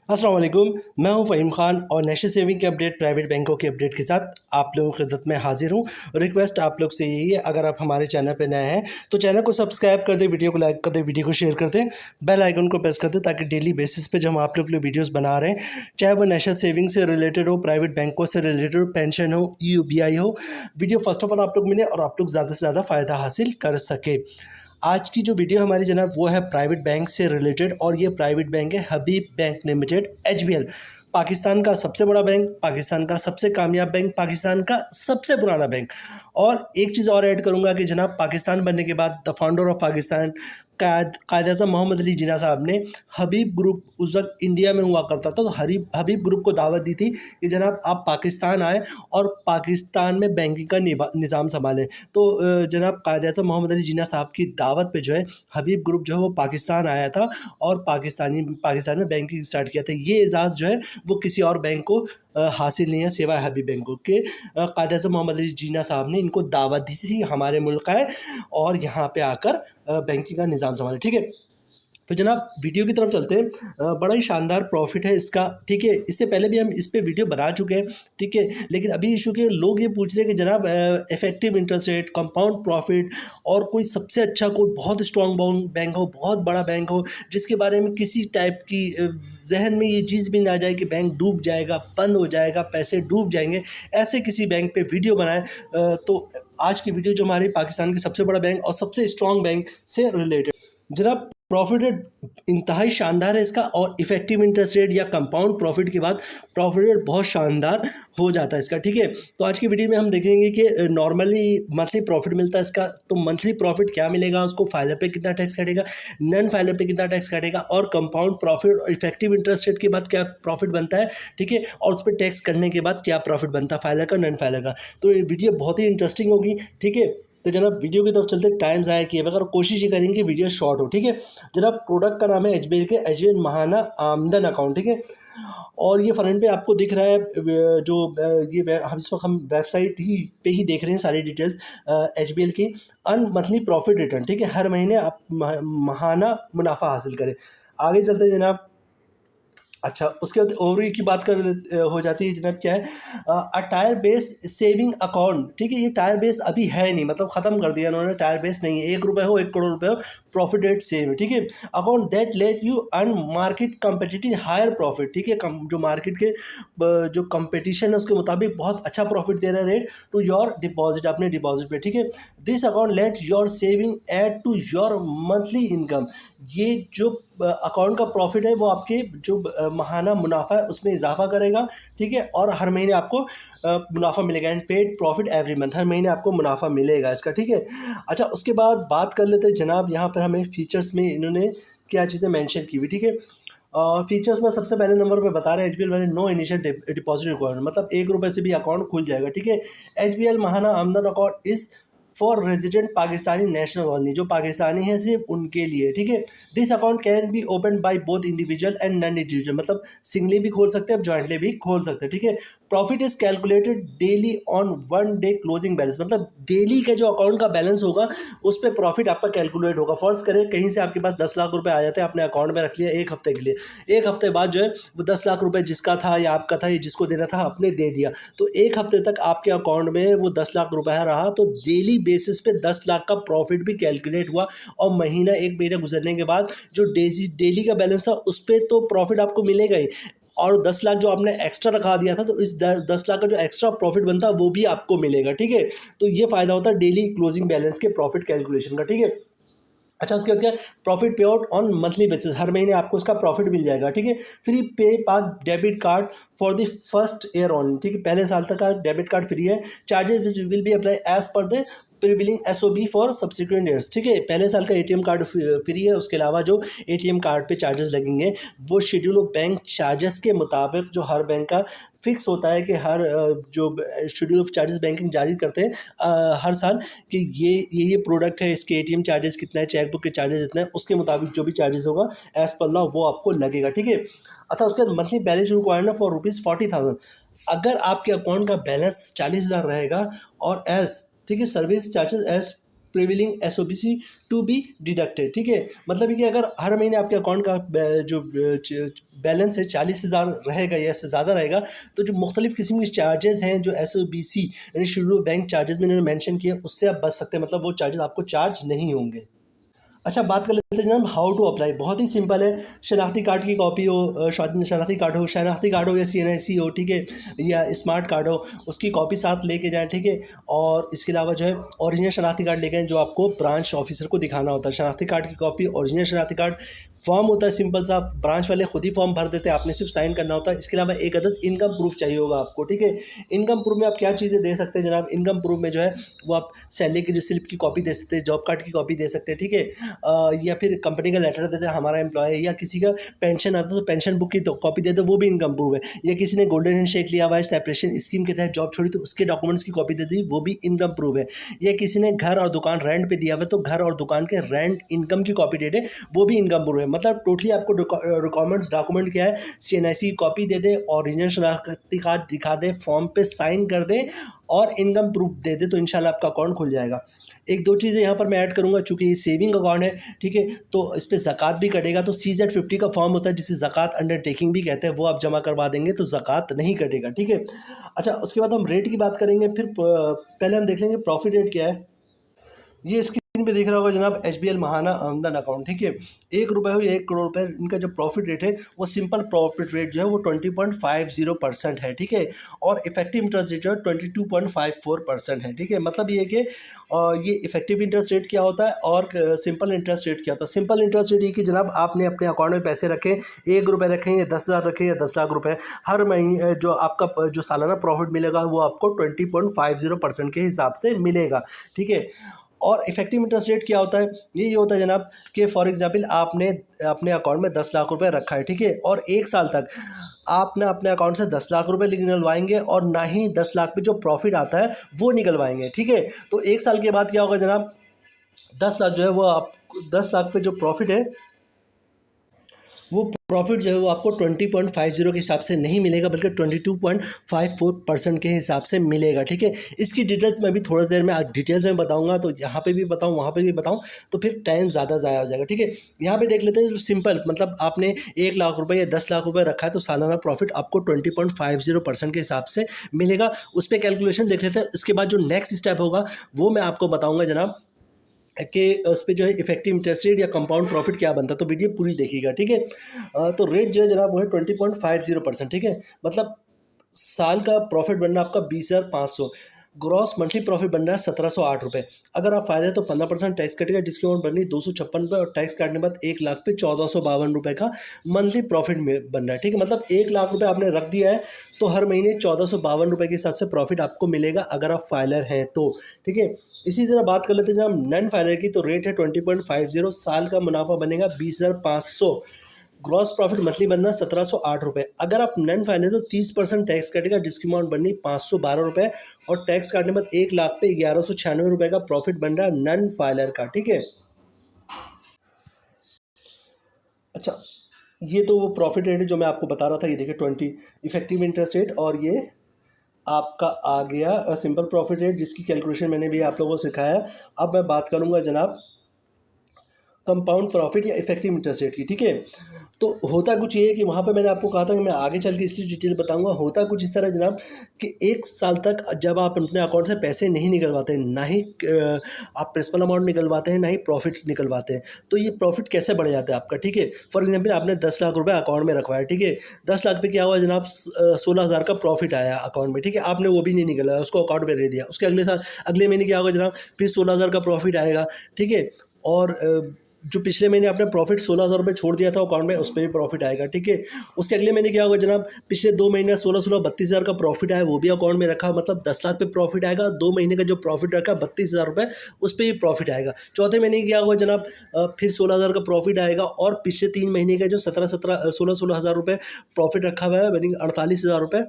अस्सलाम वालेकुम। मैं हूं फ़हीम ख़ान और नेशनल सेविंग के अपडेट, प्राइवेट बैंकों के अपडेट के साथ आप लोगों की खिदमत में हाज़िर हूं। रिक्वेस्ट आप लोग से यही है, अगर आप हमारे चैनल पे नए हैं तो चैनल को सब्सक्राइब कर दें, वीडियो को लाइक कर दें, वीडियो को शेयर कर दें, बेल आइकन को प्रेस कर दें ताकि डेली बेसिस पे जो हम आप लोग के लिए वीडियोज़ बना रहे हैं, चाहे वो नेशनल सेविंग से रिलेटेड हो, प्राइवेट बैंकों से रिलेटेड हो, पेंशन हो, यूबीआई हो, वीडियो फर्स्ट ऑफ ऑल आप लोग मिले और आप लोग ज़्यादा से ज़्यादा फ़ायदा हासिल कर सके। आज की जो वीडियो हमारी जनाब वो है प्राइवेट बैंक से रिलेटेड और ये प्राइवेट बैंक है हबीब बैंक लिमिटेड एचबीएल। पाकिस्तान का सबसे बड़ा बैंक, पाकिस्तान का सबसे कामयाब बैंक, पाकिस्तान का सबसे पुराना बैंक। और एक चीज़ और ऐड करूंगा कि जनाब पाकिस्तान बनने के बाद the founder of Pakistan Quaid-e-Azam Mohammad Ali Jinnah sahab ने हबीब ग्रुप उस वक्त इंडिया में हुआ करता था, तो हबीब ग्रुप को दावत दी थी कि जनाब आप पाकिस्तान आए और पाकिस्तान में बैंकिंग का निज़ाम संभालें। तो जनाब कायद-ए-आज़म मोहम्मद अली जिन्ना साहब की दावत पे जो है हबीब ग्रुप जो है वो पाकिस्तान आया था और पाकिस्तान में बैंकिंग स्टार्ट किया था। ये एजाज़ जो है वो किसी और बैंक को हासिल नहीं है सिवाय हबीब बैंकों के। कायद-ए-आज़म मोहम्मद अली जिन्ना साहब ने इनको दावत दी थी हमारे मुल्क आए और यहाँ पे आकर बैंकिंग का निज़ाम संभाले। ठीक है, तो जनाब वीडियो की तरफ चलते हैं। बड़ा ही शानदार प्रॉफिट है इसका। ठीक है, इससे पहले भी हम इस पे वीडियो बना चुके हैं। ठीक है, लेकिन अभी इशू के लोग ये पूछ रहे हैं कि जनाब effective interest rate, compound profit और कोई सबसे अच्छा कोई बहुत स्ट्रॉन्ग बैंक हो, बहुत बड़ा बैंक हो जिसके बारे में किसी टाइप की जहन में ये चीज़ भी ना आ जाए कि बैंक डूब जाएगा, बंद हो जाएगा, पैसे डूब जाएंगे, ऐसे किसी बैंक पे वीडियो बनाएं। तो आज की वीडियो जो हमारे पाकिस्तान के सबसे बड़ा बैंक और सबसे स्ट्रॉन्ग बैंक से रिलेटेड। जनाब प्रॉफिट रेट इंतहाई शानदार है इसका और इफेक्टिव इंटरेस्ट रेट या कंपाउंड प्रॉफिट के बाद प्रॉफिट रेट बहुत शानदार हो जाता है इसका। ठीक है, तो आज की वीडियो में हम देखेंगे कि नॉर्मली मंथली प्रॉफिट मिलता है इसका, तो मंथली प्रॉफिट क्या मिलेगा, उसको फाइलर पे कितना टैक्स कटेगा, नॉन फाइलर पे कितना टैक्स कटेगा और कंपाउंड प्रॉफिट और इफेक्टिव इंटरेस्ट रेट के बाद क्या प्रॉफिट बनता है। ठीक है, और उस पर टैक्स करने के बाद क्या प्रॉफिट बनता है, फाइलर का नॉन फाइलर का। तो ये वीडियो बहुत ही इंटरेस्टिंग होगी। ठीक है, तो जनाब वीडियो की तरफ चलते टाइम ज़ाया किए बगैर कोशिश ये करेंगे वीडियो शॉर्ट हो। ठीक है, जनाब प्रोडक्ट का नाम है एचबीएल के एचबीएल महाना आमदन अकाउंट। ठीक है, और ये फ्रंट पे आपको दिख रहा है जो हम इस वक्त हम वेबसाइट पे ही देख रहे हैं सारी डिटेल्स एचबीएल की। Earn monthly profit return. ठीक है, हर महीने आप महाना मुनाफा हासिल करें। आगे चलते हैं जनाब। अच्छा, उसके बाद ओवरव्यू की बात हो जाती है जनाब। क्या है टायर बेस सेविंग अकाउंट। ठीक है, ये टायर बेस अभी है नहीं, मतलब ख़त्म कर दिया उन्होंने, टायर बेस नहीं है। 1 रुपये हो 1 करोड़ रुपये हो, प्रॉफिट रेट सेम है। ठीक है, account that let you earn market competitive higher profit. ठीक है, जो मार्केट के जो कंपटीशन है उसके मुताबिक बहुत अच्छा प्रॉफिट दे रहा है रेट टू योर डिपॉजिट, अपने डिपॉजिट पे। ठीक है, this account let your saving add to your monthly income. ये जो अकाउंट का प्रॉफिट है वो आपके जो महाना मुनाफा है उसमें इजाफा करेगा। ठीक है, और हर महीने आपको मुनाफा मिलेगा and paid profit every month, हर महीने आपको मुनाफा मिलेगा इसका। ठीक है, अच्छा उसके बाद बात कर लेते हैं जनाब, यहाँ पर हमें फीचर्स में इन्होंने क्या चीज़ें मेंशन की हुई। ठीक है, फीचर्स में सबसे पहले नंबर पे बता रहे हैं एचबीएल वाले नो इनिशियल डिपॉजिट रिक्वायरमेंट, मतलब 1 रुपये से भी अकाउंट खुल जाएगा। ठीक है, एचबीएल महाना आमदन account is for resident Pakistani national only, जो पाकिस्तानी है सिर्फ उनके लिए। ठीक है, this account can be open by both individual and non individual, मतलब सिंगली भी खोल सकते हैं, जॉइंटली भी खोल सकते हैं। ठीक है, profit is calculated daily on 1 day closing balance, मतलब डेली का जो अकाउंट का बैलेंस होगा उस पर प्रॉफिट आपका कैलकुलेट होगा। फर्ज करें कहीं से आपके पास 10 लाख रुपए आ जाते हैं, अपने अकाउंट में रख लिया 1 हफ्ते के लिए, 1 हफ्ते बाद जो है वो 10 लाख रुपए जिसका था या आपका था या जिसको देना था आपने दे दिया, तो 1 हफ्ते तक आपके अकाउंट में वो 10 लाख रुपया रहा, तो डेली बेसिस पे 10 लाख का प्रॉफिट भी कैलकुलेट हुआ। और महीना 1 महीना गुजरने के बाद जो डेली का बैलेंस था उस पर तो प्रॉफिट आपको मिलेगा ही, और 10 लाख जो आपने एक्स्ट्रा रखा दिया था तो इस 10 लाख का जो एक्स्ट्रा प्रॉफिट बनता है वो भी आपको मिलेगा। ठीक है, तो ये फ़ायदा होता है डेली क्लोजिंग बैलेंस के प्रॉफिट कैलकुलेशन का। ठीक है, अच्छा उसके बाद क्या, प्रॉफिट पे आउट ऑन मंथली बेसिस, हर महीने आपको उसका प्रॉफिट मिल जाएगा। ठीक है, free PayPak debit card for the first year on. ठीक है, पहले साल तक का डेबिट कार्ड फ्री है। Charges will be apply as per the prevailing SOB for subsequent years. ठीक है, पहले साल का एटीएम कार्ड फ्री है, उसके अलावा जो एटीएम कार्ड पे चार्जेस लगेंगे वो शेड्यूल ऑफ बैंक चार्जेस के मुताबिक, जो हर बैंक का फिक्स होता है कि हर जो शेड्यूल ऑफ चार्जेस बैंकिंग जारी करते हैं हर साल कि ये प्रोडक्ट है, इसके एटीएम चार्जेस कितना है, चेकबुक के चार्जेस इतना है, उसके मुताबिक जो भी चार्जेस होगा एज पर लॉ वो आपको लगेगा। ठीक है, अच्छा उसके बाद मंथली बैलेंस रिक्वायर्ड फॉर ₹40,000, अगर आपके अकाउंट का बैलेंस 40,000 रहेगा और एल्स, ठीक है, service charges as prevailing SOBC to be deducted. ठीक है, मतलब कि अगर हर महीने आपके अकाउंट का जो बैलेंस है 40,000 रहेगा या इससे ज़्यादा रहेगा, तो जो मुख्तलिफ़ किस्म के चार्जेस हैं जो एसओबीसी यानी शेड्यूल्ड बैंक चार्जेस में इन्होंने मेंशन किए, उससे आप बच सकते हैं, मतलब वो चार्जेस आपको चार्ज नहीं होंगे। अच्छा, बात कर लेते हैं जनाब हाउ टू अप्लाई। बहुत ही सिंपल है। शनाख्ती कार्ड की कॉपी हो, शनाख्ती कार्ड हो या सीएनआईसी हो, ठीक है, या स्मार्ट कार्ड हो, उसकी कॉपी साथ लेके जाएं, ठीक है। और इसके अलावा जो है ओरिजिनल शनाख्ती कार्ड लेके आएं, जो आपको ब्रांच ऑफिसर को दिखाना होता है। शनाख्ती कार्ड की कॉपी, ओरिजिनल शनाख्ती कार्ड, फॉर्म होता है सिंपल सा, ब्रांच वाले खुद ही फॉर्म भर देते हैं, आपने सिर्फ साइन करना होता है। इसके अलावा एक अदद इनकम प्रूफ चाहिए होगा आपको, ठीक है। इनकम प्रूफ में आप क्या चीज़ें दे सकते हैं जनाब? इनकम प्रूफ में जो है वो आप सैलरी की स्लिप की कॉपी दे सकते हैं, जॉब कार्ड की कॉपी दे सकते हैं, ठीक है। या फिर कंपनी का लेटर देते हैं हमारा एम्प्लॉय है, या किसी का पेंशन आता है तो पेंशन बुक की तो कॉपी देते, वो भी इनकम प्रूफ है। या किसी ने गोल्डन हैंड शेक लिया हुआ है, सेपरेशन स्कीम के तहत जॉब छोड़ी तो उसके डॉक्यूमेंट्स की कॉपी दे दी, वो भी इनकम प्रूफ है। या किसी ने घर और दुकान रेंट पे दिया हुआ है तो घर और दुकान के रेंट इनकम की कॉपी दे दे, वो भी इनकम प्रूफ है। मतलब टोटली आपको रिक्वायरमेंट्स डॉक्यूमेंट क्या है? सीएनआईसी की कॉपी दे दे, ओरिजिनल शनाख्ती कार्ड दिखा दे, फॉर्म पे साइन कर दे और इनकम प्रूफ दे दे, तो इंशाल्लाह आपका अकाउंट खुल जाएगा। एक दो चीज़ें यहाँ पर मैं ऐड करूँगा, चूँकि ये सेविंग अकाउंट है, ठीक है, तो इस पे ज़कात भी कटेगा। तो CZ50 का फॉर्म होता है जिसे ज़कात अंडरटेकिंग भी कहते हैं, वो आप जमा करवा देंगे तो ज़कात नहीं कटेगा, ठीक है। अच्छा, उसके बाद हम रेट की बात करेंगे, फिर पहले हम देख लेंगे प्रॉफिट रेट क्या है। ये स्क्रीन पे दिख रहा होगा जनाब HBL महाना आमदन अकाउंट, ठीक है। 1 रुपये हो या 1 करोड़ रुपये, इनका जो प्रॉफिट रेट है वो सिंपल प्रॉफिट रेट जो है वो 20.50% है, ठीक है। और इफेक्टिव इंटरेस्ट रेट जो है 22.54% है, ठीक है। मतलब ये है कि ये इफेक्टिव इंटरेस्ट रेट क्या होता है और सिंपल इंटरेस्ट रेट क्या होता है। सिंपल इंटरेस्ट रेट ये कि जनाब आपने अपने अकाउंट में पैसे रखे, 1 रुपये रखें या 10,000 रखें या 10 लाख रुपये, हर महीने जो आपका जो सालाना प्रॉफिट मिलेगा वो आपको 20.50% के हिसाब से मिलेगा, ठीक है। और इफेक्टिव इंटरेस्ट रेट क्या होता है? ये होता है जनाब कि फॉर एग्जांपल आपने अपने अकाउंट में 10 लाख रुपए रखा है, ठीक है, और 1 साल तक आप ना अपने अकाउंट से 10 लाख रुपए निकलवाएंगे और ना ही 10 लाख पे जो प्रॉफिट आता है वो निकलवाएंगे, ठीक है। तो 1 साल के बाद क्या होगा जनाब? 10 लाख जो है वो आप 10 लाख पे जो प्रॉफिट है वो प्रॉफिट जो है वो आपको 20.50 के हिसाब से नहीं मिलेगा, बल्कि 22.54% के हिसाब से मिलेगा, ठीक है। इसकी डिटेल्स मैं भी थोड़ी देर में डिटेल्स में बताऊंगा, तो यहाँ पे भी बताऊँ वहाँ पे भी बताऊँ तो फिर टाइम ज़्यादा ज़ाया हो जाएगा, ठीक है। यहाँ पे देख लेते हैं जो सिंपल, मतलब आपने 1 लाख रुपए या 10 लाख रुपए रखा है तो सालाना प्रॉफिट आपको 20.50% के हिसाब से मिलेगा। उस पर कैलकुलेशन देख लेते हैं। इसके बाद जो नेक्स्ट स्टेप होगा वो मैं आपको बताऊँगा जनाब कि उस पे जो है इफेक्टिव इंटरेस्ट रेट या कंपाउंड प्रॉफिट क्या बनता है, तो वीडियो पूरी देखिएगा, ठीक है। तो रेट जो है जनाब वो है 20.50%, ठीक है। मतलब साल का प्रॉफिट बनना आपका 20,500, ग्रॉस मंथली प्रॉफिट बन रहा है 1,708 रुपये। अगर आप फायदे तो 15% टैक्स कटेगा, जिसकी अमाउंट बननी 256 रुपये, और टैक्स काटने के बाद 1 लाख पे 1,452 रुपये का मंथली प्रॉफिट में बन रहा है, ठीक है। मतलब 1 लाख रुपये आपने रख दिया है तो हर महीने 1,452 रुपये के हिसाब से प्रॉफिट आपको मिलेगा अगर आप फाइलर हैं तो, ठीक है। इसी तरह बात कर लेते हैं जब नॉन फाइलर की, तो रेट है 20.50, साल का मुनाफा बनेगा 20,500, ग्रॉस प्रॉफिट मंथली बनना 1,708 रुपये। अगर आप नॉन फाइलर तो 30% टैक्स कटेगा, जिसकी अमाउंट बननी 512 रुपये, और टैक्स काटने के बाद 1 लाख पे 1,196 रुपये का प्रॉफिट बन रहा है नॉन फाइलर का, ठीक है। अच्छा, ये तो वो प्रॉफिट रेट है जो मैं आपको बता रहा था। ये देखिए 20 इफेक्टिव इंटरेस्ट रेट, और ये आपका आ गया सिंपल प्रॉफिट रेट, जिसकी कैलकुलेशन मैंने भी आप लोगों को सिखाया। अब मैं बात करूंगा जनाब कंपाउंड प्रॉफिट या इफेक्टिव इंटरेस्ट रेट की, ठीक है। तो होता कुछ ये है कि वहाँ पे मैंने आपको कहा था कि मैं आगे चल के इसकी डिटेल बताऊंगा। होता कुछ इस तरह जनाब कि 1 साल तक जब आप अपने अकाउंट से पैसे नहीं निकलवाते, ना ही आप प्रिंसिपल अमाउंट निकलवाते हैं, ना ही प्रॉफिट निकलवाते हैं, तो ये प्रॉफिट कैसे बढ़ जाता है आपका, ठीक है। फॉर एग्जाम्पल आपने 10 लाख रुपये अकाउंट में रखवाया, ठीक है। 10 लाख पे क्या हुआ जनाब? 16,000 का प्रॉफिट आया अकाउंट में, ठीक है। आपने वो भी नहीं निकलवाया, उसको अकाउंट में दे दिया। उसके अगले साल अगले महीने क्या होगा जनाब? फिर 16,000 का प्रॉफिट आएगा, ठीक है। और जो पिछले महीने आपने प्रॉफिट 16,000 रुपये छोड़ दिया था अकाउंट में, उस पर भी प्रॉफिट आएगा, ठीक है। उसके अगले महीने क्या होगा जनाब? पिछले 2 महीने 16 32,000 का प्रॉफिट आया, वो भी अकाउंट में रखा, मतलब 10 लाख पे प्रॉफिट आएगा। 2 महीने का जो प्रॉफिट रखा 32,000 रुपये, उस पर भी प्रॉफिट आएगा। चौथे महीने क्या होगा जनाब? फिर 16,000 का प्रॉफिट आएगा, और पिछले 3 महीने का जो 16 हज़ार रुपये प्रॉफिट रखा हुआ है, यानी 48,000 रुपये,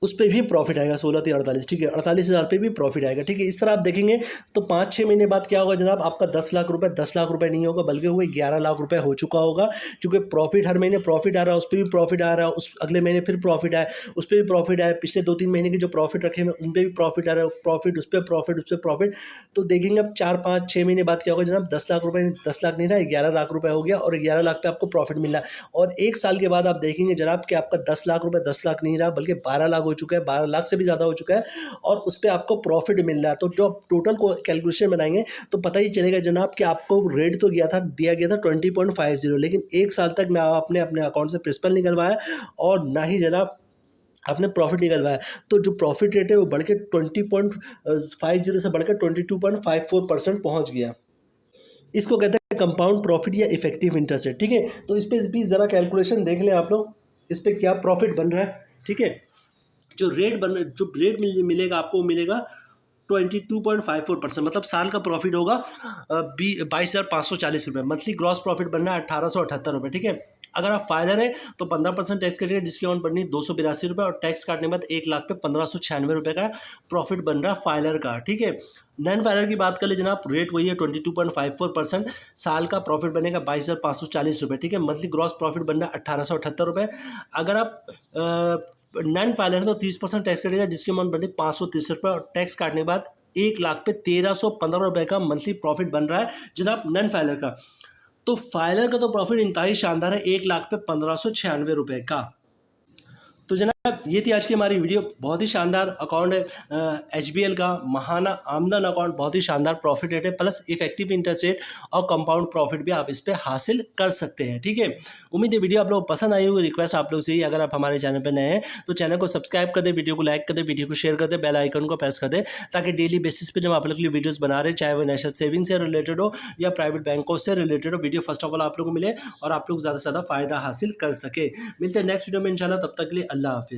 उस पे भी प्रॉफिट आएगा 16×3 = 48, ठीक है, 48,000 पे भी प्रॉफिट आएगा, ठीक है। इस तरह आप देखेंगे तो 5-6 महीने बाद क्या होगा जनाब, आपका 10 लाख रुपए 10 लाख रुपए नहीं होगा, बल्कि वो 11 लाख रुपए हो चुका होगा, क्योंकि प्रॉफिट हर महीने प्रॉफिट आ रहा है, उस पर भी प्रॉफिट आ रहा है, उस अगले महीने फिर प्रॉफिट आए, उस पर भी प्रॉफिट आए, पिछले 2-3 महीने के जो प्रॉफिट रखे हैं उन पर भी प्रॉफिट आ रहा है, प्रॉफिट उस पर प्रॉफिट उस पर प्रॉफिट। तो देखेंगे अब 4-5-6 महीने बाद क्या होगा जनाब, 10 लाख रुपए 10 लाख नहीं रहा, 11 लाख रुपए हो गया, और 11 लाख पे आपको प्रॉफिट मिल रहा है। और 1 साल के बाद आप देखेंगे जनाब कि आपका 10 लाख रुपए 10 लाख नहीं रहा, बल्कि 12 लाख हो चुका है, 12 लाख से भी ज़्यादा हो चुका है, और उस पे आपको प्रॉफिट मिल रहा है। तो जो आप टोटल को कैलकुलेशन बनाएंगे तो पता ही चलेगा जनाब कि आपको रेट तो दिया गया था 20.50, लेकिन 1 साल तक ना आपने अपने अकाउंट से प्रिंसिपल निकलवाया और ना ही जनाब आपने प्रॉफिट निकलवाया। तो जो प्रॉफिट रेट है वो बढ़ के 20.50 से बढ़कर 22.54% पहुंच गया। इसको कहते हैं कंपाउंड प्रॉफिट या इफेक्टिव इंटरेस्ट रेट, ठीक है। तो इस पर भी ज़रा कैलकुलेशन देख लें आप लोग, इस पर क्या प्रॉफिट बन रहा है, ठीक है। जो रेट मिलेगा आपको, मिलेगा 22.54%, मतलब साल का प्रॉफिट होगा 22,540 रुपये। मंथली ग्रॉस प्रॉफिट बनना है 1,878 रुपये, ठीक है। अगर आप फाइलर है तो 15% टैक्स कटेगा, जिसकी अमाउंट बननी है 282 रुपये, और टैक्स काटने के बाद 1 लाख पे 1,596 रुपये का प्रॉफिट बन रहा है फाइलर का, ठीक है। नॉन फाइलर की बात कर ले जनाब, रेट वही है 22.54%, साल का प्रॉफिट बनेगा 22,540 रुपये, ठीक है। मंथली ग्रॉस प्रॉफिट बनना है 1,878 रुपये। अगर आप नॉन फाइलर है तो 30% टैक्स कटेगा, जिसकी अमाउंट बनी 530 रुपये, और टैक्स काटने के बाद 1 लाख पे 1,315 रुपये का मंथली प्रॉफिट बन रहा है जनाब नॉन फाइलर का। तो फाइलर का तो प्रॉफिट इंतहाई शानदार है, 1 लाख पे 1,596 रुपये का। तो जनाब ये थी आज की हमारी वीडियो, बहुत ही शानदार अकाउंट है HBL का, महाना आमदन अकाउंट, बहुत ही शानदार प्रॉफिट रेट है, प्लस इफेक्टिव इंटरेस्ट रेट और कंपाउंड प्रॉफिट भी आप इस पर हासिल कर सकते हैं, ठीक है। उम्मीद है वीडियो आप लोग पसंद आई होगी। रिक्वेस्ट आप लोग से ही, अगर आप हमारे चैनल पर नए हैं तो चैनल को सब्सक्राइब कर दे, वीडियो को लाइक कर दे, वीडियो को शेयर कर दे, बेल आइकन को प्रेस कर दे, ताकि डेली बेसिस पे जब आप लोग के लिए वीडियोस बना रहे, चाहे वो नेशनल सेविंग से रिलेटेड हो या प्राइवेट बैंकों से रिलेटेड हो, वीडियो फर्स्ट ऑफ ऑल आप लोग को मिले और आप लोग ज़्यादा से ज़्यादा फायदा हासिल कर सके। मिलते हैं नेक्स्ट वीडियो में इंशाल्लाह, तब तक के लिए अल्लाह हाफिज़।